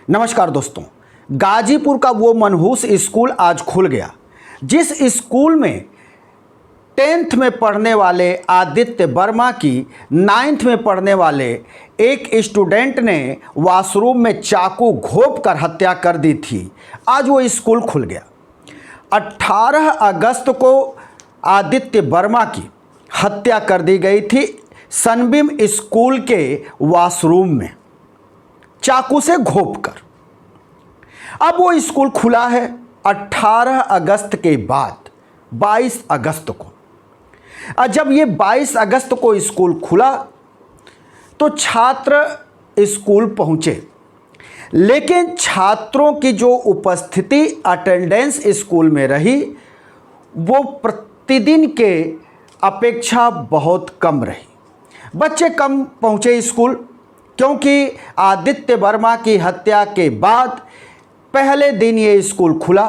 नमस्कार दोस्तों, गाजीपुर का वो मनहूस स्कूल आज खुल गया। जिस स्कूल में 10th में पढ़ने वाले आदित्य वर्मा की 9th में पढ़ने वाले एक स्टूडेंट ने वॉशरूम में चाकू घोंपकर हत्या कर दी थी, आज वो स्कूल खुल गया। 18 अगस्त को आदित्य वर्मा की हत्या कर दी गई थी सनबीम स्कूल के वॉशरूम में चाकू से घोंपकर। अब वो स्कूल खुला है 18 अगस्त के बाद 22 अगस्त को। और जब ये 22 अगस्त को स्कूल खुला तो छात्र स्कूल पहुंचे, लेकिन छात्रों की जो उपस्थिति अटेंडेंस स्कूल में रही वो प्रतिदिन के अपेक्षा बहुत कम रही। बच्चे कम पहुंचे स्कूल, क्योंकि आदित्य वर्मा की हत्या के बाद पहले दिन ये स्कूल खुला।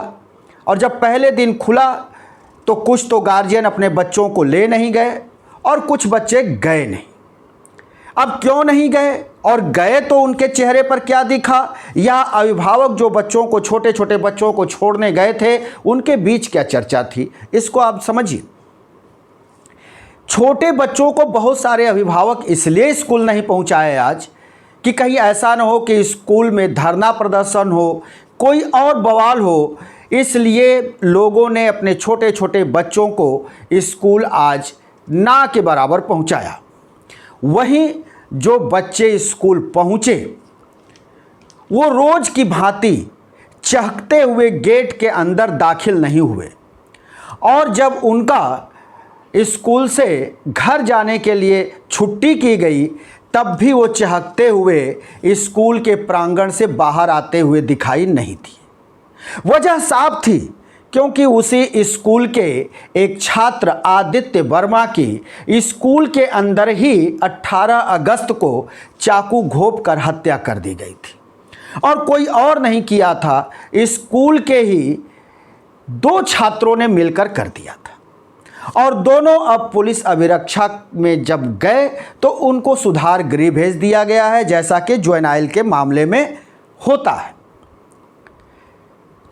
और जब पहले दिन खुला तो कुछ तो गार्जियन अपने बच्चों को ले नहीं गए और कुछ बच्चे गए नहीं। अब क्यों नहीं गए और गए तो उनके चेहरे पर क्या दिखा, या अभिभावक जो बच्चों को, छोटे छोटे बच्चों को छोड़ने गए थे, उनके बीच क्या चर्चा थी, इसको आप समझिए। छोटे बच्चों को बहुत सारे अभिभावक इसलिए स्कूल नहीं पहुंचाए आज कि कहीं ऐसा ना हो कि स्कूल में धरना प्रदर्शन हो, कोई और बवाल हो, इसलिए लोगों ने अपने छोटे छोटे बच्चों को स्कूल आज ना के बराबर पहुंचाया। वहीं जो बच्चे स्कूल पहुंचे वो रोज की भांति चहकते हुए गेट के अंदर दाखिल नहीं हुए, और जब उनका स्कूल से घर जाने के लिए छुट्टी की गई तब भी वो चहकते हुए स्कूल के प्रांगण से बाहर आते हुए दिखाई नहीं दिए। वजह साफ थी, क्योंकि उसी स्कूल के एक छात्र आदित्य वर्मा की स्कूल के अंदर ही 18 अगस्त को चाकू घोंपकर हत्या कर दी गई थी, और कोई और नहीं किया था, स्कूल के ही 2 छात्रों ने मिलकर कर दिया था। और दोनों अब पुलिस अभिरक्षा में जब गए तो उनको सुधार गृह भेज दिया गया है, जैसा कि जुवेनाइल के मामले में होता है।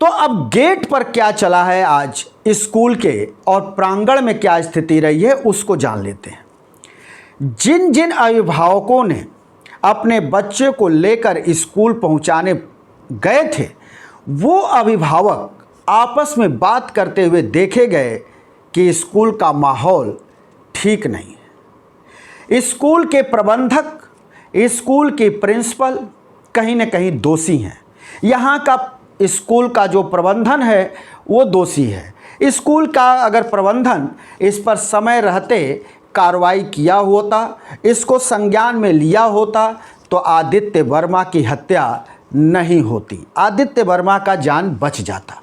तो अब गेट पर क्या चला है आज स्कूल के और प्रांगण में क्या स्थिति रही है उसको जान लेते हैं। जिन जिन अभिभावकों ने अपने बच्चे को लेकर स्कूल पहुंचाने गए थे वो अभिभावक आपस में बात करते हुए देखे गए कि स्कूल का माहौल ठीक नहीं है। स्कूल के प्रबंधक, स्कूल के प्रिंसिपल कहीं न कहीं दोषी हैं। यहाँ का स्कूल का जो प्रबंधन है वो दोषी है। स्कूल का अगर प्रबंधन इस पर समय रहते कार्रवाई किया होता, इसको संज्ञान में लिया होता तो आदित्य वर्मा की हत्या नहीं होती, आदित्य वर्मा का जान बच जाता।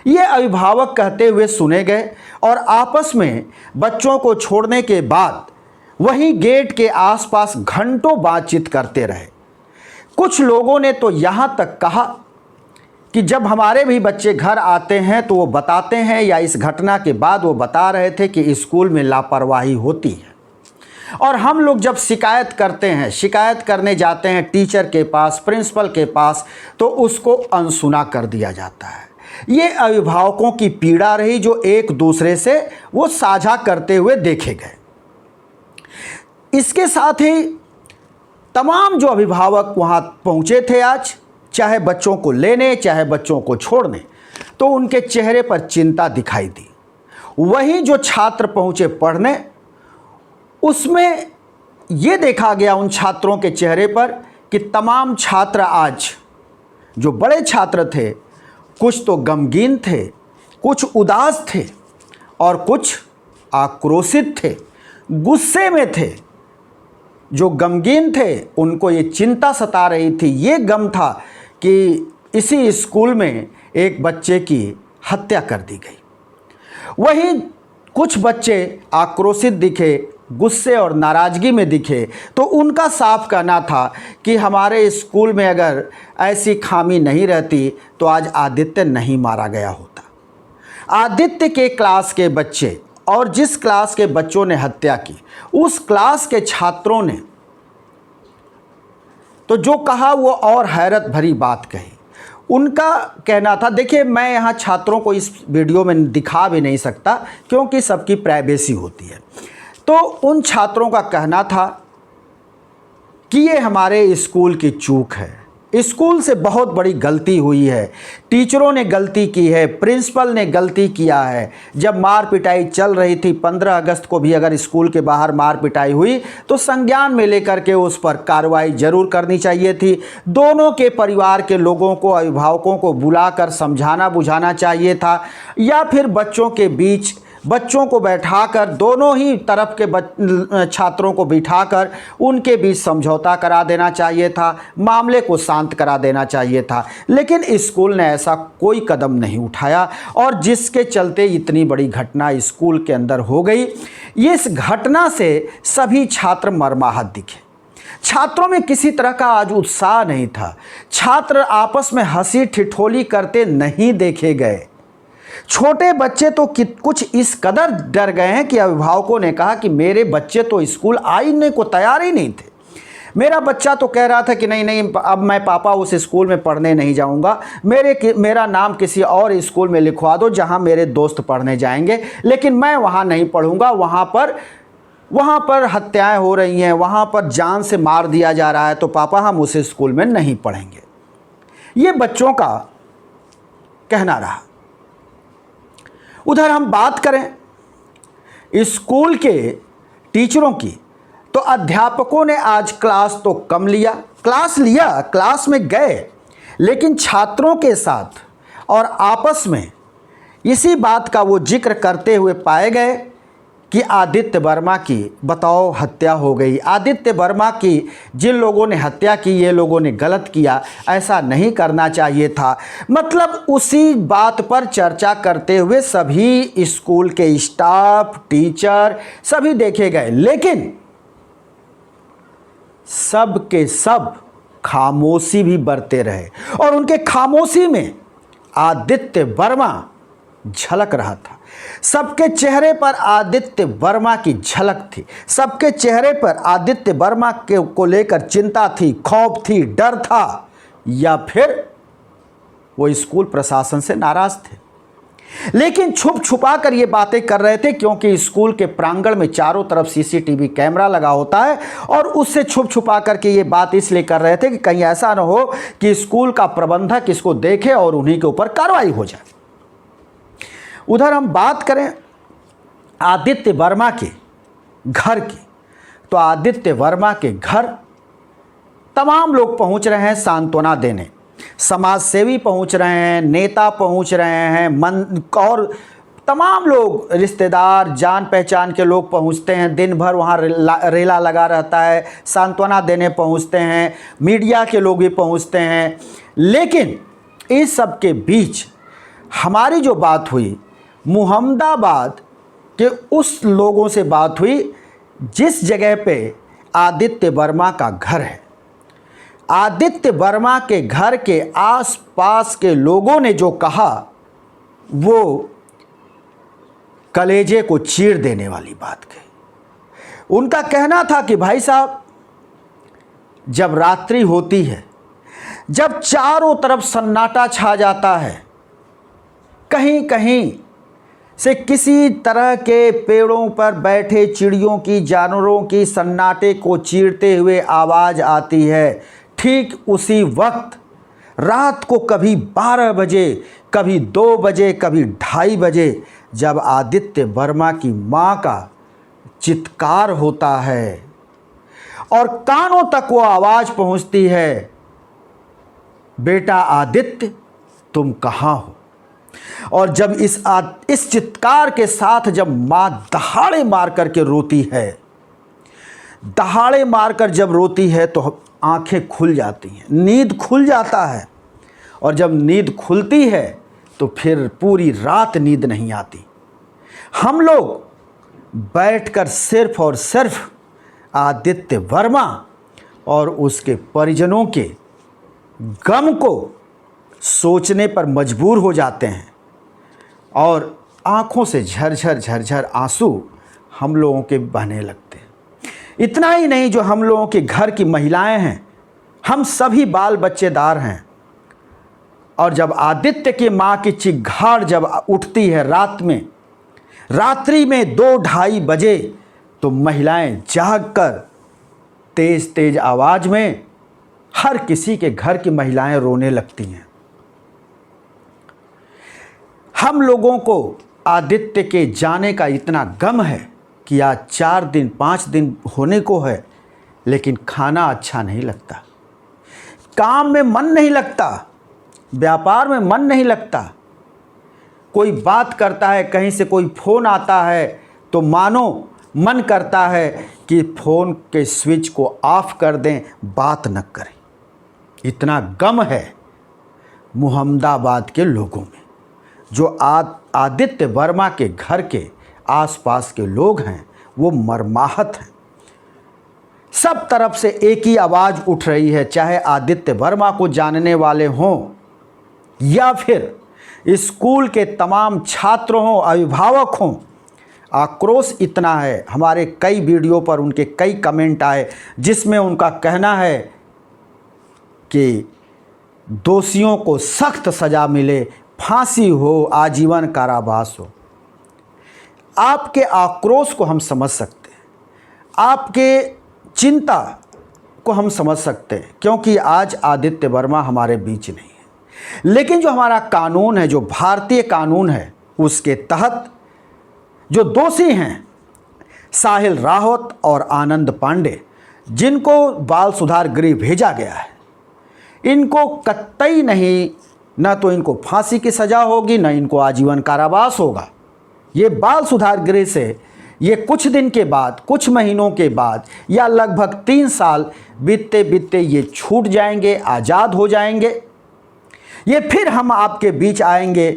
ये अभिभावक कहते हुए सुने गए और आपस में बच्चों को छोड़ने के बाद वहीं गेट के आसपास घंटों बातचीत करते रहे। कुछ लोगों ने तो यहाँ तक कहा कि जब हमारे भी बच्चे घर आते हैं तो वो बताते हैं, या इस घटना के बाद वो बता रहे थे कि स्कूल में लापरवाही होती है, और हम लोग जब शिकायत करते हैं, शिकायत करने जाते हैं टीचर के पास, प्रिंसिपल के पास, तो उसको अनसुना कर दिया जाता है। ये अभिभावकों की पीड़ा रही जो एक दूसरे से वो साझा करते हुए देखे गए। इसके साथ ही तमाम जो अभिभावक वहाँ पहुँचे थे आज, चाहे बच्चों को लेने चाहे बच्चों को छोड़ने, तो उनके चेहरे पर चिंता दिखाई दी। वहीं जो छात्र पहुँचे पढ़ने, उसमें ये देखा गया उन छात्रों के चेहरे पर कि तमाम छात्र आज, जो बड़े छात्र थे, कुछ तो गमगीन थे, कुछ उदास थे और कुछ आक्रोशित थे, गुस्से में थे। जो गमगीन थे उनको ये चिंता सता रही थी, ये गम था कि इसी स्कूल में एक बच्चे की हत्या कर दी गई। वहीं कुछ बच्चे आक्रोशित दिखे, गुस्से और नाराज़गी में दिखे, तो उनका साफ कहना था कि हमारे स्कूल में अगर ऐसी खामी नहीं रहती तो आज आदित्य नहीं मारा गया होता। आदित्य के क्लास के बच्चे और जिस क्लास के बच्चों ने हत्या की, उस क्लास के छात्रों ने तो जो कहा वो और हैरत भरी बात कही। उनका कहना था, देखिए मैं यहाँ छात्रों को इस वीडियो में दिखा भी नहीं सकता क्योंकि सबकी प्राइवेसी होती है। तो उन छात्रों का कहना था कि ये हमारे स्कूल की चूक है, स्कूल से बहुत बड़ी गलती हुई है, टीचरों ने गलती की है, प्रिंसिपल ने गलती किया है। जब मार पिटाई चल रही थी, 15 अगस्त को भी अगर स्कूल के बाहर मार पिटाई हुई तो संज्ञान में लेकर के उस पर कार्रवाई जरूर करनी चाहिए थी। दोनों के परिवार के लोगों को, अभिभावकों को बुलाकर समझाना बुझाना चाहिए था, या फिर बच्चों के बीच बच्चों को बैठाकर, दोनों ही तरफ के छात्रों को बिठाकर उनके बीच समझौता करा देना चाहिए था, मामले को शांत करा देना चाहिए था। लेकिन स्कूल ने ऐसा कोई कदम नहीं उठाया और जिसके चलते इतनी बड़ी घटना स्कूल के अंदर हो गई। इस घटना से सभी छात्र मर्माहत दिखे। छात्रों में किसी तरह का आज उत्साह नहीं था। छात्र आपस में हंसी ठिठोली करते नहीं देखे गए। छोटे बच्चे तो कुछ इस कदर डर गए हैं कि अभिभावकों ने कहा कि मेरे बच्चे तो स्कूल आने को तैयार ही नहीं थे। मेरा बच्चा तो कह रहा था कि नहीं, अब मैं पापा उस स्कूल में पढ़ने नहीं जाऊंगा, मेरा नाम किसी और स्कूल में लिखवा दो जहां मेरे दोस्त पढ़ने जाएंगे, लेकिन मैं वहां नहीं पढ़ूंगा। वहाँ पर हत्याएं हो रही हैं, वहाँ पर जान से मार दिया जा रहा है, तो पापा हम उस स्कूल में नहीं पढ़ेंगे। ये बच्चों का कहना रहा। उधर हम बात करें स्कूल के टीचरों की, तो अध्यापकों ने आज क्लास तो कम लिया, क्लास में गए, लेकिन छात्रों के साथ और आपस में इसी बात का वो जिक्र करते हुए पाए गए कि आदित्य वर्मा की बताओ हत्या हो गई। आदित्य वर्मा की जिन लोगों ने हत्या की, ये लोगों ने गलत किया, ऐसा नहीं करना चाहिए था। मतलब उसी बात पर चर्चा करते हुए सभी स्कूल के स्टाफ, टीचर सभी देखे गए, लेकिन सब के सब खामोशी भी बरते रहे और उनके खामोशी में आदित्य वर्मा झलक रहा था। सबके चेहरे पर आदित्य वर्मा की झलक थी। सबके चेहरे पर आदित्य वर्मा को लेकर चिंता थी, खौफ थी, डर था, या फिर वो स्कूल प्रशासन से नाराज थे। लेकिन छुप छुपा कर ये बातें कर रहे थे क्योंकि स्कूल के प्रांगण में चारों तरफ सीसीटीवी कैमरा लगा होता है और उससे छुप छुपा करके ये बात इसलिए कर रहे थे कि कहीं ऐसा न हो कि स्कूल का प्रबंधक इसको देखे और उन्हीं के ऊपर कार्रवाई हो जाए। उधर हम बात करें आदित्य वर्मा के घर की, तो आदित्य वर्मा के घर तमाम लोग पहुंच रहे हैं सांत्वना देने। समाज सेवी पहुंच रहे हैं, नेता पहुंच रहे हैं, और तमाम लोग, रिश्तेदार, जान पहचान के लोग पहुंचते हैं। दिन भर वहाँ रेला लगा रहता है, सांत्वना देने पहुंचते हैं, मीडिया के लोग भी पहुंचते हैं। लेकिन इस सब के बीच हमारी जो बात हुई, मुहम्मदाबाद के उस लोगों से बात हुई जिस जगह पे आदित्य वर्मा का घर है। आदित्य वर्मा के घर के आसपास के लोगों ने जो कहा वो कलेजे को चीर देने वाली बात कही। उनका कहना था कि भाई साहब, जब रात्रि होती है, जब चारों तरफ सन्नाटा छा जाता है, कहीं कहीं से किसी तरह के पेड़ों पर बैठे चिड़ियों की, जानवरों की सन्नाटे को चीरते हुए आवाज़ आती है, ठीक उसी वक्त रात को कभी 12 बजे, कभी 2 बजे, कभी 2:30 बजे जब आदित्य वर्मा की माँ का चित्कार होता है और कानों तक वो आवाज़ पहुँचती है, बेटा आदित्य तुम कहाँ हो। और जब इस चित्कार के साथ जब माँ दहाड़े मार करके रोती है, दहाड़े मारकर जब रोती है तो आंखें खुल जाती हैं, नींद खुल जाता है, और जब नींद खुलती है तो फिर पूरी रात नींद नहीं आती। हम लोग बैठकर सिर्फ और सिर्फ आदित्य वर्मा और उसके परिजनों के गम को सोचने पर मजबूर हो जाते हैं और आँखों से झरझर झरझर आंसू हम लोगों के बहने लगते हैं। इतना ही नहीं, जो हम लोगों के घर की महिलाएं हैं, हम सभी बाल बच्चेदार हैं। और जब आदित्य की माँ की चिघाड़ जब उठती है रात्रि में 2-2:30 बजे, तो महिलाएं जागकर तेज तेज आवाज में हर किसी के घर की महिलाएं रोने लगती हैं। हम लोगों को आदित्य के जाने का इतना गम है कि आज 4 दिन 5 दिन होने को है, लेकिन खाना अच्छा नहीं लगता, काम में मन नहीं लगता, व्यापार में मन नहीं लगता। कोई बात करता है, कहीं से कोई फ़ोन आता है तो मानो मन करता है कि फ़ोन के स्विच को ऑफ कर दें, बात न करें। इतना गम है मुहम्मदाबाद के लोगों में। जो आदित्य वर्मा के घर के आसपास के लोग हैं वो मर्माहत हैं। सब तरफ से एक ही आवाज़ उठ रही है, चाहे आदित्य वर्मा को जानने वाले हों या फिर स्कूल के तमाम छात्र हों, अभिभावक हों। आक्रोश इतना है, हमारे कई वीडियो पर उनके कई कमेंट आए जिसमें उनका कहना है कि दोषियों को सख्त सज़ा मिले, फांसी हो, आजीवन कारावास हो। आपके आक्रोश को हम समझ सकते हैं, आपके चिंता को हम समझ सकते हैं, क्योंकि आज आदित्य वर्मा हमारे बीच नहीं है। लेकिन जो हमारा कानून है, जो भारतीय कानून है, उसके तहत जो दोषी हैं साहिल रावत और आनंद पांडे, जिनको बाल सुधार गृह भेजा गया है, इनको कतई नहीं, न तो इनको फांसी की सज़ा होगी, न इनको आजीवन कारावास होगा। ये बाल सुधार गृह से ये कुछ दिन के बाद, कुछ महीनों के बाद या लगभग 3 साल बीतते बीतते ये छूट जाएंगे, आज़ाद हो जाएंगे। ये फिर हम आपके बीच आएंगे।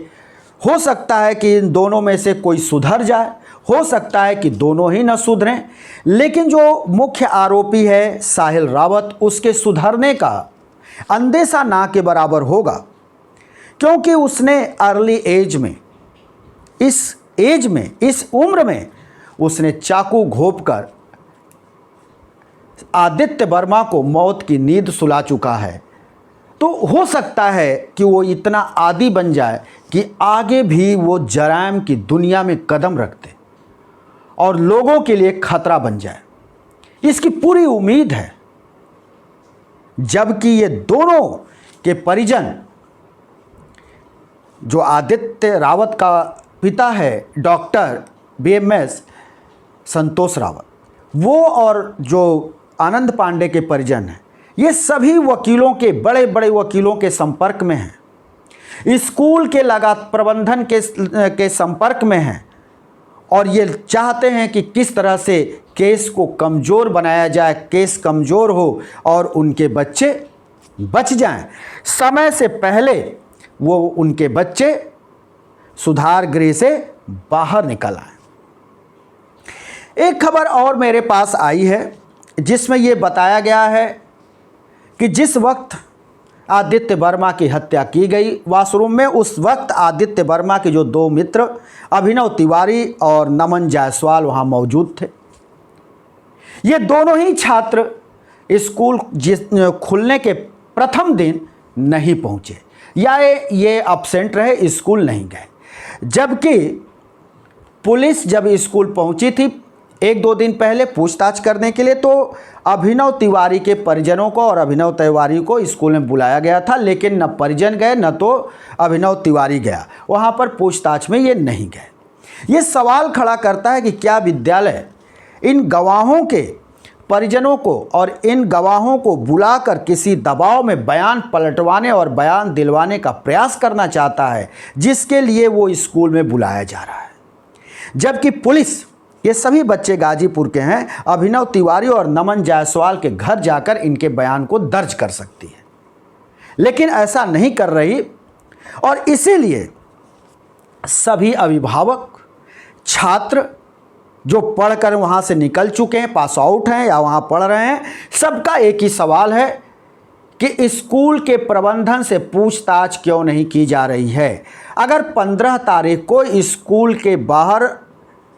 हो सकता है कि इन दोनों में से कोई सुधर जाए, हो सकता है कि दोनों ही न सुधरें, लेकिन जो मुख्य आरोपी है साहिल रावत, उसके सुधरने का अंदेशा ना के बराबर होगा, क्योंकि उसने अर्ली एज में, इस उम्र में उसने चाकू घोंपकर आदित्य वर्मा को मौत की नींद सुला चुका है। तो हो सकता है कि वो इतना आदी बन जाए कि आगे भी वो जराइम की दुनिया में कदम रख दे और लोगों के लिए खतरा बन जाए, इसकी पूरी उम्मीद है। जबकि ये दोनों के परिजन, जो आदित्य रावत का पिता है डॉक्टर BMS संतोष रावत, वो और जो आनंद पांडे के परिजन हैं, ये सभी वकीलों के, बड़े बड़े वकीलों के संपर्क में हैं, स्कूल के प्रबंधन के संपर्क में हैं, और ये चाहते हैं कि किस तरह से केस को कमज़ोर बनाया जाए, केस कमज़ोर हो और उनके बच्चे बच जाएं, समय से पहले वो उनके बच्चे सुधार गृह से बाहर निकल आए। एक खबर और मेरे पास आई है जिसमें ये बताया गया है कि जिस वक्त आदित्य वर्मा की हत्या की गई वॉशरूम में, उस वक्त आदित्य वर्मा के जो 2 मित्र अभिनव तिवारी और नमन जायसवाल वहाँ मौजूद थे। ये दोनों ही छात्र स्कूल खुलने के प्रथम दिन नहीं पहुँचे, या ये अब्सेंट रहे, स्कूल नहीं गए। जबकि पुलिस जब स्कूल पहुंची थी 1-2 दिन पहले पूछताछ करने के लिए, तो अभिनव तिवारी के परिजनों को और अभिनव तिवारी को स्कूल में बुलाया गया था, लेकिन न परिजन गए न तो अभिनव तिवारी गया वहां पर पूछताछ में। ये नहीं गए। ये सवाल खड़ा करता है कि क्या विद्यालय इन गवाहों के परिजनों को और इन गवाहों को बुलाकर किसी दबाव में बयान पलटवाने और बयान दिलवाने का प्रयास करना चाहता है, जिसके लिए वो स्कूल में बुलाया जा रहा है। जबकि पुलिस, ये सभी बच्चे गाजीपुर के हैं, अभिनव तिवारी और नमन जायसवाल के घर जाकर इनके बयान को दर्ज कर सकती है, लेकिन ऐसा नहीं कर रही। और इसीलिए सभी अभिभावक, छात्र जो पढ़कर वहाँ से निकल चुके हैं, पास आउट हैं या वहाँ पढ़ रहे हैं, सबका एक ही सवाल है कि स्कूल के प्रबंधन से पूछताछ क्यों नहीं की जा रही है। अगर 15 तारीख को स्कूल के बाहर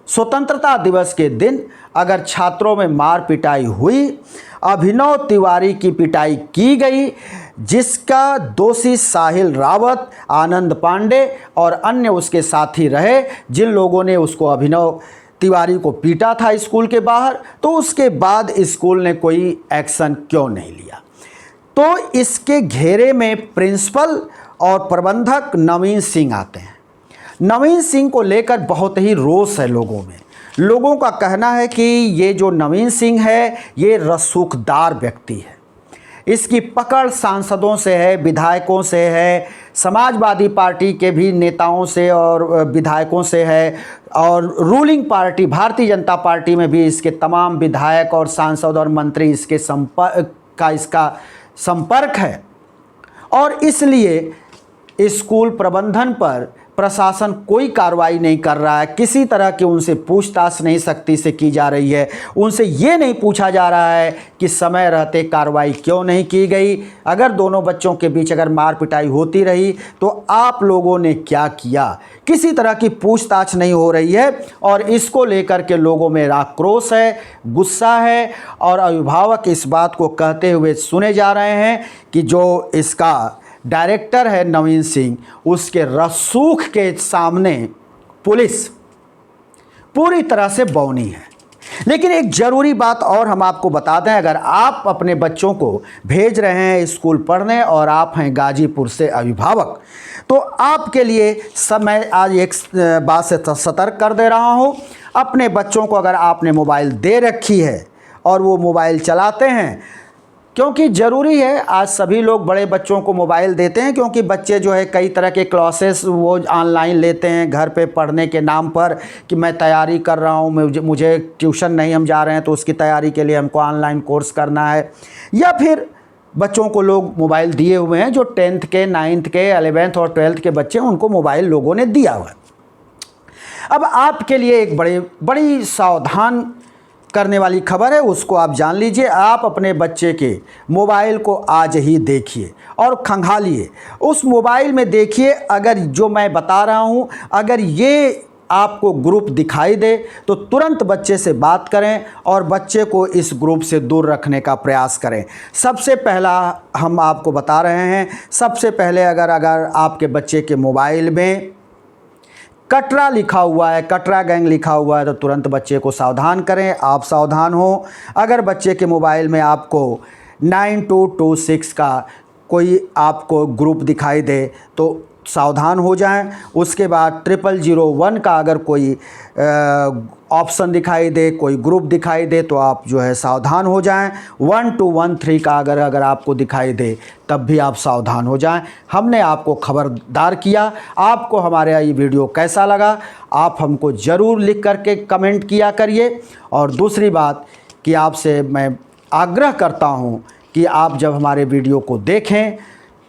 स्वतंत्रता दिवस के दिन अगर छात्रों में मार पिटाई हुई अभिनव तिवारी की पिटाई की गई, जिसका दोषी साहिल रावत, आनंद पांडे और अन्य उसके साथी रहे, जिन लोगों ने उसको अभिनव तिवारी को पीटा था स्कूल के बाहर। तो उसके बाद स्कूल ने कोई एक्शन क्यों नहीं लिया? तो इसके घेरे में प्रिंसिपल और प्रबंधक नवीन सिंह आते हैं। नवीन सिंह को लेकर बहुत ही रोष है लोगों में। लोगों का कहना है कि ये जो नवीन सिंह है ये रसूखदार व्यक्ति है, इसकी पकड़ सांसदों से है, विधायकों से है, समाजवादी पार्टी के भी नेताओं से और विधायकों से है, और ruling party Bharatiya Janata party में भी इसके तमाम विधायक और सांसद और मंत्री इसके इसका संपर्क है। और इसलिए स्कूल प्रबंधन पर प्रशासन कोई कार्रवाई नहीं कर रहा है, किसी तरह की उनसे पूछताछ नहीं सख्ती से की जा रही है। उनसे ये नहीं पूछा जा रहा है कि समय रहते कार्रवाई क्यों नहीं की गई। अगर दोनों बच्चों के बीच अगर मार पिटाई होती रही तो आप लोगों ने क्या किया, किसी तरह की पूछताछ नहीं हो रही है। और इसको लेकर के लोगों में आक्रोश है, गुस्सा है, और अभिभावक इस बात को कहते हुए सुने जा रहे हैं कि जो इसका डायरेक्टर है नवीन सिंह, उसके रसूख के सामने पुलिस पूरी तरह से बौनी है। लेकिन एक ज़रूरी बात और हम आपको बता दें, अगर आप अपने बच्चों को भेज रहे हैं स्कूल पढ़ने और आप हैं गाजीपुर से अभिभावक, तो आपके लिए सब मैं आज एक बात से सतर्क कर दे रहा हूं। अपने बच्चों को अगर आपने मोबाइल दे रखी है और वो मोबाइल चलाते हैं, क्योंकि ज़रूरी है, आज सभी लोग बड़े बच्चों को मोबाइल देते हैं, क्योंकि बच्चे जो है कई तरह के क्लासेस वो ऑनलाइन लेते हैं घर पे पढ़ने के नाम पर, कि मैं तैयारी कर रहा हूँ, मुझे ट्यूशन नहीं हम जा रहे हैं तो उसकी तैयारी के लिए हमको ऑनलाइन कोर्स करना है। या फिर बच्चों को लोग मोबाइल दिए हुए हैं, जो 10th के 9th के 11th और 12th के बच्चे, उनको मोबाइल लोगों ने दिया हुआ है। अब आपके लिए एक बड़ी सावधान करने वाली खबर है, उसको आप जान लीजिए। आप अपने बच्चे के मोबाइल को आज ही देखिए और खंगालिए। उस मोबाइल में देखिए, अगर जो मैं बता रहा हूँ अगर ये आपको ग्रुप दिखाई दे तो तुरंत बच्चे से बात करें और बच्चे को इस ग्रुप से दूर रखने का प्रयास करें। सबसे पहला हम आपको बता रहे हैं, सबसे पहले अगर आपके बच्चे के मोबाइल में कटरा लिखा हुआ है, कटरा गैंग लिखा हुआ है, तो तुरंत बच्चे को सावधान करें, आप सावधान हो। अगर बच्चे के मोबाइल में आपको 9226 का कोई आपको ग्रुप दिखाई दे तो सावधान हो जाएं। उसके बाद 0001 का अगर कोई ऑप्शन दिखाई दे, कोई ग्रुप दिखाई दे, तो आप जो है सावधान हो जाएं। 1213 का अगर आपको दिखाई दे तब भी आप सावधान हो जाएं। हमने आपको खबरदार किया। आपको हमारा ये वीडियो कैसा लगा आप हमको ज़रूर लिख करके कमेंट किया करिए। और दूसरी बात कि आपसे मैं आग्रह करता हूँ कि आप जब हमारे वीडियो को देखें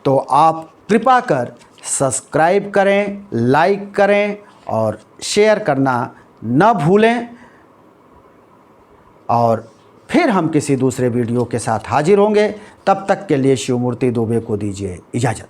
तो आप कृपा कर सब्सक्राइब करें, लाइक करें और शेयर करना न भूलें। और फिर हम किसी दूसरे वीडियो के साथ हाजिर होंगे। तब तक के लिए शिवमूर्ति दुबे को दीजिए इजाज़त।